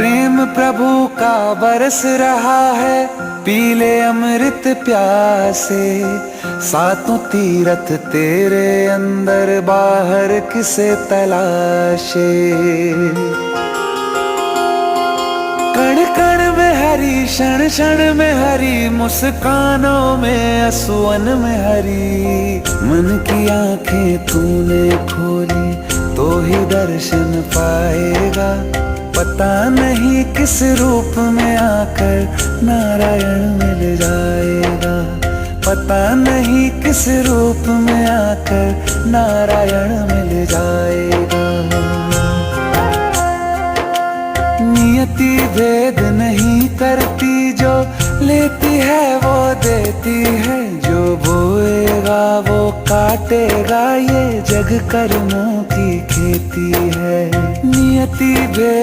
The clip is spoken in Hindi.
प्रेम प्रभु का बरस रहा है, पीले अमृत प्यासे। सातों तीरथ तेरे अंदर, बाहर किसे तलाशे। कण कण में हरी, क्षण क्षण में हरी, मुस्कानों में असुवन में हरी। मन की आंखें तूने खोली तो ही दर्शन पाएगा। पता नहीं किस रूप में आकर नारायण मिल जाएगा। पता नहीं किस रूप में आकर नारायण मिल जाएगा। नियति भेद नहीं करती, जो लेती है वो देती है। जो बोएगा वो काटेगा, ये जग कर्मों की खेती है। नियति भेद